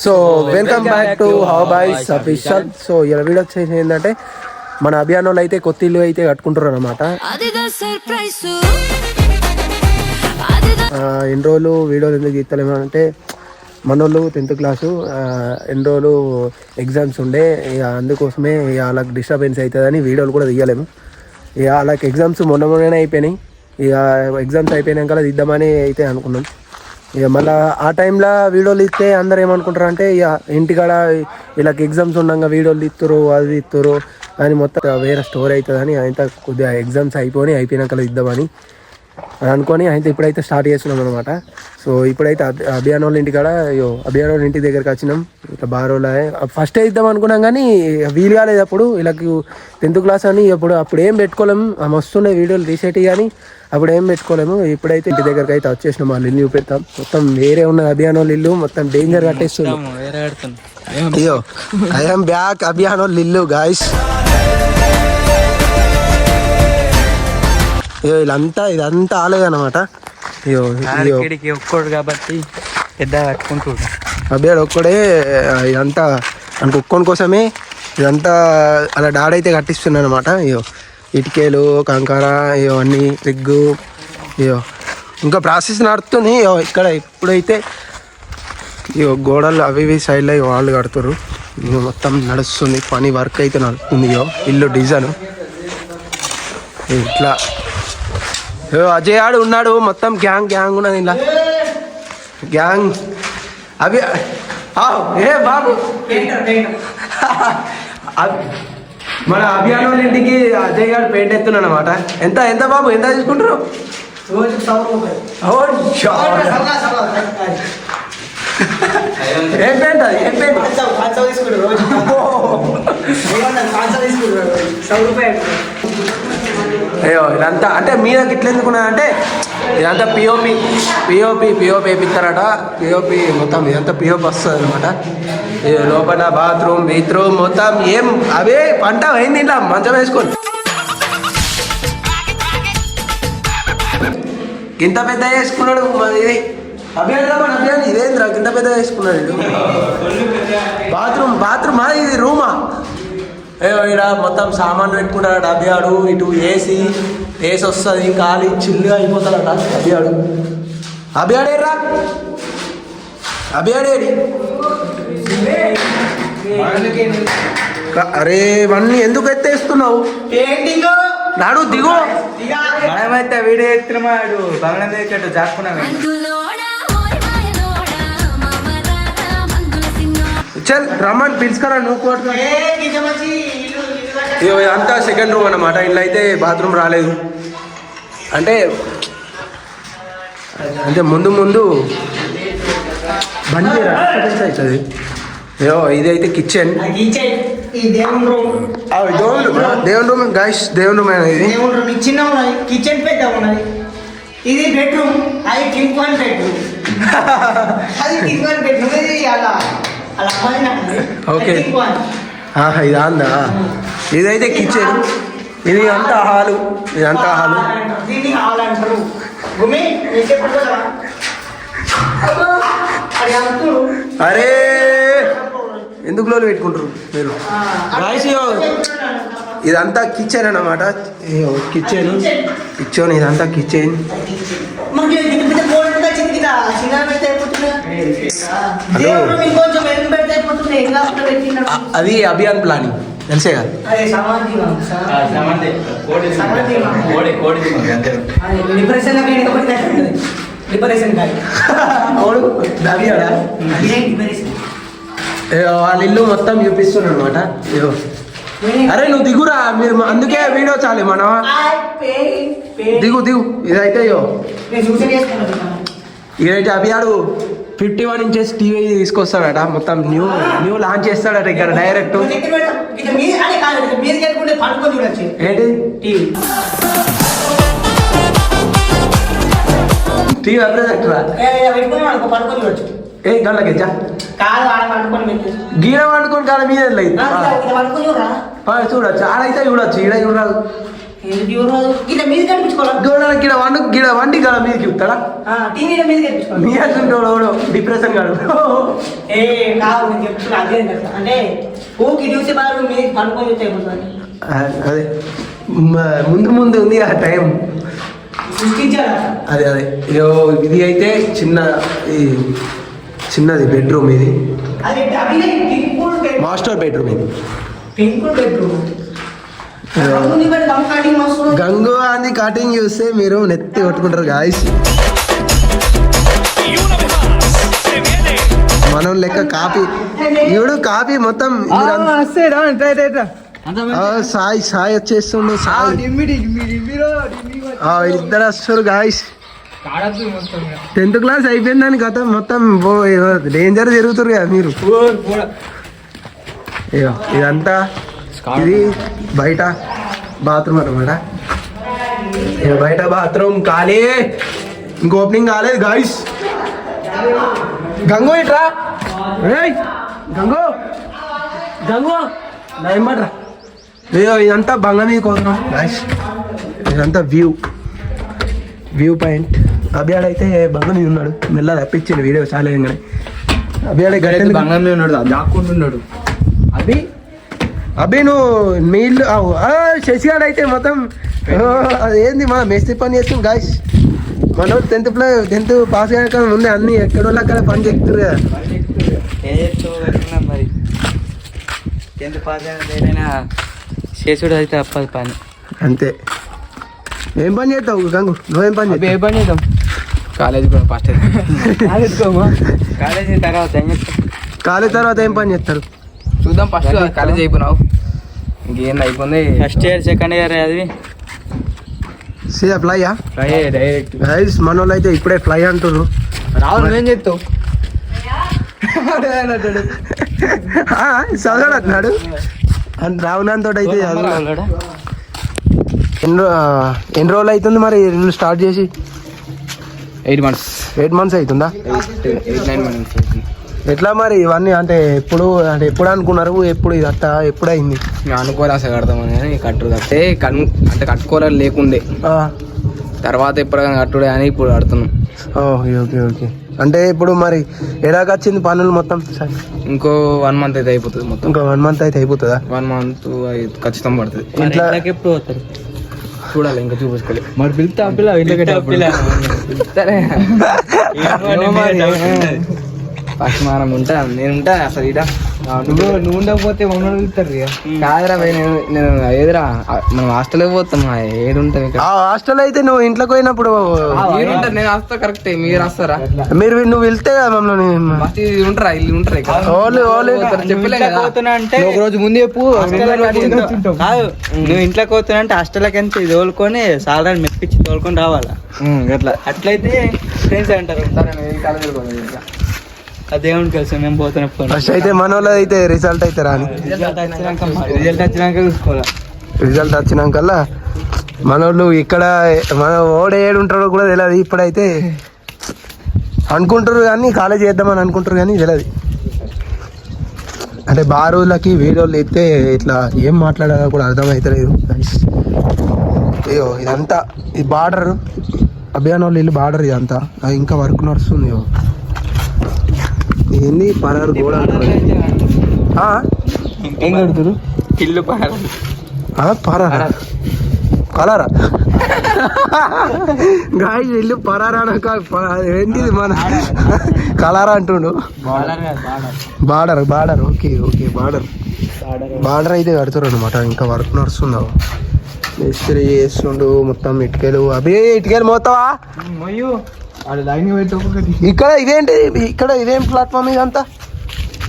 So welcome back to how boys official. So ఇలా video వచ్చేసి ఏంటంటే మన అభియాన్ వాళ్ళు అయితే కొత్త ఇల్లు అయితే కట్టుకుంటారు అనమాట. ఎన్ని రోజులు వీడియోలు ఎందుకు తీస్తలేము అంటే మన వాళ్ళు 10th క్లాసు ఎన్ని రోజులు ఎగ్జామ్స్ ఉండే, ఇక అందుకోసమే ఇక వాళ్ళకి డిస్టర్బెన్స్ అవుతుందని వీడియోలు కూడా తీయలేము. ఇక వాళ్ళకి ఎగ్జామ్స్ మొన్ననే అయిపోయినాయి. ఇక ఎగ్జామ్స్ అయిపోయినాక తీద్దామని అయితే అనుకున్నాం. ఇక మళ్ళీ ఆ టైంలో వీడియోలు ఇస్తే అందరు ఏమనుకుంటారు అంటే ఇక ఇంటికాడ వీళ్ళకి ఎగ్జామ్స్ ఉండగా వీడియోలు తీస్తారు అది తీస్తారు అని మొత్తం వేరే స్టోరీ అవుతుందని అయితే కొద్దిగా ఎగ్జామ్స్ అయిపోయినాక ఇద్దామని అనుకొని అయితే ఇప్పుడైతే స్టార్ట్ చేస్తున్నాం అనమాట. సో ఇప్పుడైతే అభియాన్ వాళ్ళ ఇంటికాడ అభియాన్ వాళ్ళ ఇంటి దగ్గరికి వచ్చినాం. ఇట్లా బారోలా ఫస్ట్ ఇద్దాం అనుకున్నాం కానీ వీలు కాలేదు. అప్పుడు వీళ్ళకి 10th క్లాస్ అని అప్పుడు ఏం పెట్టుకోలేము. మస్తుండే వీడియోలు తీసేటి కానీ అప్పుడు ఏం పెట్టుకోలేము. ఇప్పుడైతే ఇంటి దగ్గరికి అయితే వచ్చేసినాం. వాళ్ళు ఇల్లు చూపెడతాం. మొత్తం వేరే ఉన్నది అభియాన్ వాళ్ళ ఇల్లు, మొత్తం డేంజర్ కట్టేస్తున్నాం. అయ్యో ఐఎమ్ బ్యాక్ అభియాన్ వాళ్ళ ఇల్లు గాయస్. ఇదంతా ఆలేదన్నమాట. ఒక్కడు కాబట్టి పెద్ద కట్టుకుంటుంటాడు అబ్బాయి ఒక్కడే. ఇదంతా మనకు ఒక్కొని కోసమే ఇదంతా అలా డాడైతే కట్టిస్తున్నాను అనమాట. ఇటుకేలు కంకర అన్నీ రిగ్గు ఇంకా ప్రాసెస్ నడుస్తుంది. ఇక్కడ ఇప్పుడైతే గోడలు అవి సైడ్లో వాళ్ళు కడుతున్నారు. మొత్తం నడుస్తుంది పని, వర్క్ అయితే నడుస్తుంది. ఇల్లు డిజైన్ ఇట్లా అజయ్ ఆడు ఉన్నాడు. మొత్తం గ్యాంగ్ ఉన్నది ఇలా గ్యాంగ్. అవి ఏ బాబు మన అభియాన్ వాళ్ళ ఇంటికి అజయ్ గారు పెయింట్ ఎత్తున్నాడు అనమాట. ఎంత బాబు ఎంత తీసుకుంటారు? ఏం పెయింట్ అది? ఏం పెయింట్? అయ్యో ఇదంతా అంటే మీదకి ఇట్లా ఎందుకున్నది అంటే ఇదంతా పిఓపి వేపిస్తారట. పిఓపి మొత్తం ఇదంతా పిఓపి వస్తుంది అనమాట. లోపల బాత్రూమ్ మొత్తం ఏం అవే పంట అయింది. ఇట్లా మంచం వేసుకొని ఇంత పెద్ద వేసుకున్నాడు. ఇది అభియాన్ ఇదేంద్రా ఇంత పెద్ద వేసుకున్నాడు. బాత్రూమ్ ఇది రూమా? ఇక్కడ మొత్తం సామాన్లు పెట్టుకుంటాడు అభియాడు. ఇటు ఏసీ వస్తుంది, ఖాళీ చిల్లుగా అయిపోతాడట అభియాడేరా అభియాడేడి. అరే ఇవన్నీ ఎందుకు ఎత్తేస్తున్నావు? నాడు దిగు. మనమైతే వీడియో ఎత్తున్నాడు బంగ్లా మీద జాక్కున్నాడు. చల్ రమ్మని పిలుచుకరా నువ్వు. అంతా సెకండ్ రూమ్ అన్నమాట. ఇల్లు అయితే బాత్రూమ్ రాలేదు అంటే ముందు బండి అవుతుంది. ఇదైతే కిచెన్, దేవుని రూమ్ గైస్. దేవుని రూమ్ ఇది. చిన్న ఉన్నది కిచెన్, పెద్ద ఉన్నది. ఇది బెడ్రూమ్, అది కింగ్ వన్ బెడ్రూమ్. అది కింగ్ వన్ బెడ్రూమ్. ఇది ఓకే ఇది అందా. ఇదైతే కిచెన్, ఇది అంతా హాలు. ఇదంతా హాలు. అరే ఎందుకు లోలు పెట్టుకుంటారు మీరు? ఇదంతా కిచెన్ అన్నమాట. కిచెన్ ఇదంతా కిచెన్. అది అభియాన్ ప్లానింగ్ తెలిసే కదా. వాళ్ళ ఇల్లు మొత్తం చూపిస్తున్నాడు అనమాట. అరే నువ్వు దిగురా, మీరు అందుకే వీడియో చాలే మనం. దిగు ఇదైతే ఇదైతే అభియాడు 51 inches టీవీ తీసుకొస్తాడట. మొత్తం న్యూ లాంచ్ చేస్తాడట ఇక్కడ డైరెక్ట్. ఏంటి టీవీ అప్రెజెక్టరా? ఏ గంటలకి గీడ వండుకొని కాడ మీద చూడొచ్చు. ఆడైతే చూడొచ్చు, ఈడ చూడరాదు. గిడ మీద కనిపించుకోవాలి గోడ గిడ వండి గడ మీద చెప్తాడా టీవీ మీద కనిపించుకోవాలి మీ అట్లుంటాడు డిప్రెషన్ కాడు ఏ కాదు నేను చెప్తున్నా అదే తెలుసా అంటే ఊకి చూసే బాగా మీరు పనుకొని చూస్తే అదే ముందు ముందు ఉంది ఆ టైం సృష్టించారా అదే ఇది అయితే చిన్నది బెడ్రూమ్ ఇది అది మాస్టర్ బెడ్రూమ్ ఇది పింక్ బెడ్రూమ్ గంగు అని కటింగ్ చూస్తే మీరు నెత్తి కొట్టుకుంటారు గాయస్ మనం లెక్క కాపీ ఇప్పుడు కాపీ మొత్తం సాయి వచ్చేస్తుండే ఇద్దరు వస్తారు గాయస్ 10th క్లాస్ అయిపోయిందని కథ మొత్తం డేంజర్ తిరుగుతారు కదా మీరు ఇదంతా ఇది బయట బాత్రూమ్ అనమాట బయట బాత్రూమ్ ఖాళీ ఇంకో ఓపెనింగ్ కాలేదు గాయస్ గంగు ఇట్రా గంగు గంగు ఏమట్రా ఇదంతా బంగ మీద కోరుతున్నాం గాయస్ ఇదంతా వ్యూ పాయింట్ అభియాడ్ అయితే బంగ మీద ఉన్నాడు మెల్ల తప్పించింది వీడియో చాలా ఏంగానే అభియాడ్ గడ్డ బంగ మీద ఉన్నాడు దాక్కుంటున్నాడు అభి నువ్వు నీళ్ళు శశిగాడు అయితే మొత్తం అదేంది మన మేస్త్రి పని చేస్తాం గాయస్ మనం 10th పాస్ అయ్యాక ముందే అన్ని ఎక్కడో అక్కడ పని చెప్తారు కదా మరి 10th పాస్ అయినా చేసుడు అయితే అప్పది పని అంతే ఏం పని చేస్తావు గంగు నువ్వేం పని చేస్తావు ఏ పని చేద్దాం కాలేజీ ఫస్ట్ కాలేజీ తర్వాత ఏం పని చేస్తారు చూద్దాం ఫస్ట్ కాలేజ్ అయిపోయినావు ఇంకేం అయిపోయింది ఫస్ట్ ఇయర్ సెకండ్ ఇయర్ అది ఫ్లైయా డైరెక్ట్ గైస్ మన వాళ్ళు అయితే ఇప్పుడే ఫ్లై అంటున్నారు రావు నువ్వేం చెప్తావు చదవడు అంటున్నాడు రావునాతో అయితే ఎన్ని రోజులు అవుతుంది మరి స్టార్ట్ చేసి 8 months అవుతుందా 8-9 months ఎట్లా మరి ఇవన్నీ అంటే ఎప్పుడు అనుకున్నారు ఎప్పుడు ఇది ఎప్పుడు అయింది అనుకోలే అసలు కడతామని కట్టు కట్టే అంటే కట్టుకోవాలి లేకుండే తర్వాత ఎప్పుడైనా కట్టుడే అని ఇప్పుడు కడుతున్నాం ఓకే అంటే ఇప్పుడు మరి ఎలాగ వచ్చింది పనులు మొత్తం ఇంకో 1 month అయితే అయిపోతుంది మొత్తం ఇంకో 1 month అయితే అయిపోతుందా 1 month ఖచ్చితంగా పడుతుంది ఇంట్లో ఎప్పుడు పోతారు చూడాలి ఇంకా చూపించుకోవాలి మరి పిలుతా ఫస్ట్ మనం ఉంటా నేను ఉంటా అసలు ఇడా నువ్వు ఉండకపోతే మమ్మల్ని పిలుస్తారు కాదురా నేను ఏదిరా మనం హాస్టల్కి పోతాం ఏడు ఉంటాం హాస్టల్ అయితే నువ్వు ఇంట్లోకి పోయినప్పుడు నేను వస్తా కరెక్ట్ మీరు వస్తారా నువ్వు వెళ్తే మమ్మల్ని ఉంటారా ఇల్లు ఉంటారా చెప్పలే అంటే ఒక రోజు ముందు చెప్పు కాదు నువ్వు ఇంట్లోకి పోతున్నా అంటే హాస్టల్కి ఎంత తోలుకొని సాలరీ మెప్పించి తోలుకొని రావాలా అట్లయితే ఫ్రెండ్స్ అంటారు అదేమని తెలుసు మేము పోతున్నా ఫస్ట్ అయితే మన వాళ్ళు అయితే రిజల్ట్ అయితే రాని రిజల్ట్ వచ్చినాక చూసుకోవాలా రిజల్ట్ వచ్చినాకల్లా మన వాళ్ళు ఇక్కడ మన ఓడే ఏడు ఉంటారో కూడా తెలియదు ఇప్పుడైతే అనుకుంటారు కానీ కాలేజ్ చేద్దామని అనుకుంటారు కానీ తెలియదు అంటే బాగా రోజులకి వీడియోలు ఎత్తే ఇట్లా ఏం మాట్లాడాలో కూడా అర్థమవుతలేదు అయ్యో ఇదంతా ఇది బార్డర్ అభియాన్ వాళ్ళు ఇల్లు బార్డర్ ఇదంతా ఇంకా వర్క్ నడుస్తుంది ఏంది పరారు గోడ ఏం కడుతురు ఇల్లు పరారా గాయ ఇల్లు పరారా ఏంటిది మన కలారా అంటుండు బార్డర్ ఓకే బార్డర్ అయితే కడుతురు అనమాట ఇంకా వర్క్ నడుస్తున్నావు మిస్త్రీ చేస్తుండు మొత్తం ఇటుకలు మోతావా ఇక్కడ ఇదేం ప్లాట్ఫామ్ ఇదంతా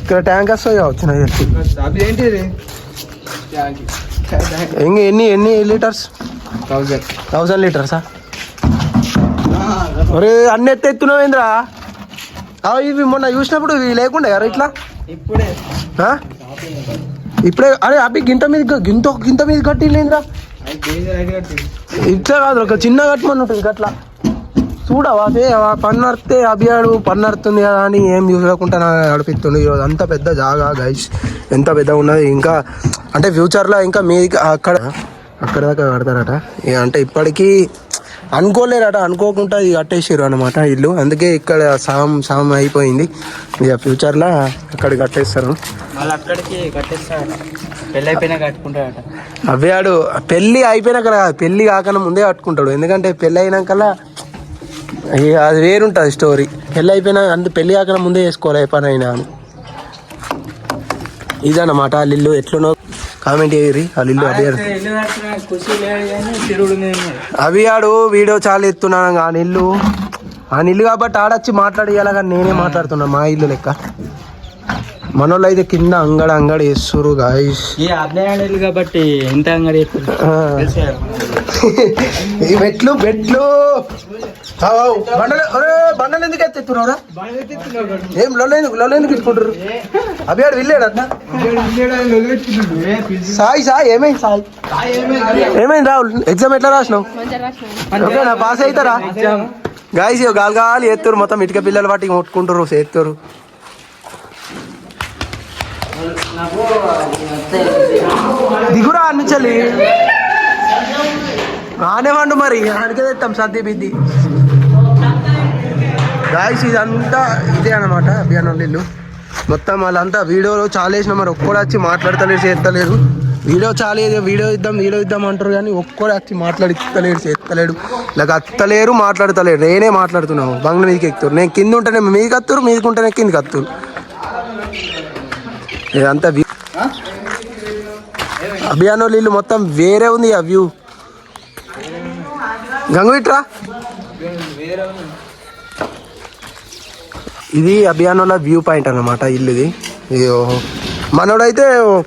ఇక్కడ ట్యాంక్ వస్తాయి కావచ్చు ఎన్ని లీటర్స్ 1000 లీటర్సా అరే అన్ని ఎత్తున్నావు ఏంద్రా ఇవి మొన్న చూసినప్పుడు ఇవి లేకుండే కదా ఇట్లా ఇప్పుడే అరే అవి గింత మీద కట్టిండ్రా ఇట్లా కాదు ఒక చిన్న కట్టమని ఉంటుంది గట్లా చూడవా పన్నర్తే అభియాడు పన్నర్తుంది కదా అని ఏం చూడకుండా నడిపిస్తుండే ఈరోజు అంత పెద్ద జాగా గైస్ ఎంత పెద్ద ఉన్నది ఇంకా అంటే ఫ్యూచర్లో ఇంకా మీ అక్కడ అక్కడ దాకా కడతారట. ఇక అంటే ఇప్పటికీ అనుకోలేరట, అనుకోకుండా ఇది కట్టేసారు అనమాట ఇల్లు. అందుకే ఇక్కడ సాం అయిపోయింది. ఇక ఫ్యూచర్లో అక్కడ కట్టేస్తారు. మళ్ళీ అక్కడికి కట్టేస్తాడట, పెళ్ళి అయిపోయినా కట్టుకుంటాడట. అవే ఆడు పెళ్ళి అయిపోయినాక కాదు, పెళ్ళి కాకుండా ముందే కట్టుకుంటాడు. ఎందుకంటే పెళ్ళి అయినాకల్లా అది వేరుంటుంది స్టోరీ. పెళ్ళి అయిపోయినా పెళ్ళి కాకుండా ముందే వేసుకోవాలి ఏ పని అయినా అని. ఇదన్నమాట వాళ్ళ ఇల్లు. ఎట్లునో కామెంట్ చేయరి. వాళ్ళ ఇల్లు అవి ఆడు వీడియో చాలా ఎత్తున్నాను. ఆ ఇల్లు కాబట్టి ఆడొచ్చి మాట్లాడేయాలి, కానీ నేనే మాట్లాడుతున్నా మా ఇల్లు లెక్క. మనోళ్ళు అయితే కింద అంగడి వేస్తురు గాయస్. ఇల్లు కాబట్టి ఎంత అంగడి ఈ బెట్లు బండలు ఎందుకు ఎత్తుతున్నారా? ఏం లొల్లేందుకు ఇట్టుకుంటారు? అవి ఆడు వెళ్ళాడు సాయి ఏమైంది? ఏమైంది రాహుల్? ఎగ్జామ్ ఎట్లా రాసినావు? ఓకేనా, పాస్ అవుతారా? గాయస్ గాలి ఎత్తురు, మొత్తం ఇటుక పిల్లలు వాటికి ముట్టుకుంటారు, చేస్తారు. దిగురా అనిపించాలి ఆనేవాడు మరి ఆనికే తెస్తాం సర్ది బిద్ది. గాయస్ ఇదంతా ఇదే అనమాట అభియాన్ ఇల్లు. మొత్తం వాళ్ళంతా వీడియోలో చాలా వేసిన, మరి ఒక్కడు వచ్చి మాట్లాడతలేరు, చేస్తలేరు. వీడియో ఇద్దాం అంటారు, కానీ ఒక్కడు వచ్చి మాట్లాడిస్తలేడు, చేస్తలేడు. ఇలాగ అత్తలేరు, మాట్లాడతలేరు. నేనే మాట్లాడుతున్నావు, బంగ్లా మీదకి ఎక్కుతారు. నేను కింద ఉంటేనే మీదకి వస్తారు, మీదకి ఉంటేనే కిందకి వస్తారు. ఇదంతా అభియాన్ ఇల్లు మొత్తం వేరే ఉంది. ఆ వ్యూ గంగువిట్రా, ఇది అభియాన్ వ్యూ పాయింట్ అన్నమాట ఇల్లుది. ఇది మనోడైతే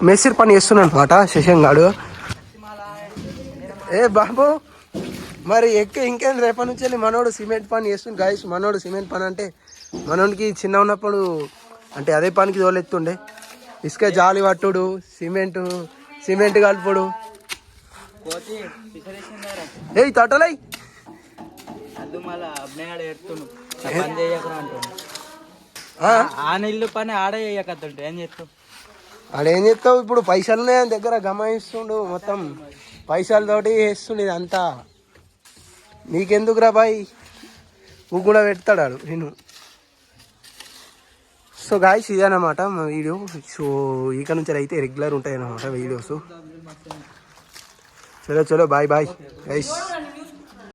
మేస్త్రి పని చేస్తున్నాడు అనమాట శశాంక్ గాడు. ఏ బాబు మరి ఇంకేం రేపటి నుంచి వెళ్ళి మనోడు సిమెంట్ పని చేస్తుంది గాయస్. మనోడు సిమెంట్ పని అంటే మనోడికి చిన్న ఉన్నప్పుడు అంటే అదే పనికి తోలెత్తుండే. ఇసుక జాలి పట్టుడు, సిమెంట్ కలుపుడు. ఏ తొట్టలై ఇల్లు పని ఆడే చేయకద్దంటే ఏం చేస్తావు? ఆడేం చెప్తావు? ఇప్పుడు పైసలునే దగ్గర గమాయిస్తుండు, మొత్తం పైసలతోటి వేస్తుండు ఇదంతా. నీకెందుకురా బాయ్, నువ్వు కూడా పెడతాడు నేను. సో గాయస్ ఇదేనమాట మా వీడియో. సో ఇక నుంచి అయితే రెగ్యులర్ ఉంటాయి అన్నమాట వీడియోస్. చలో బాయ్ గైస్.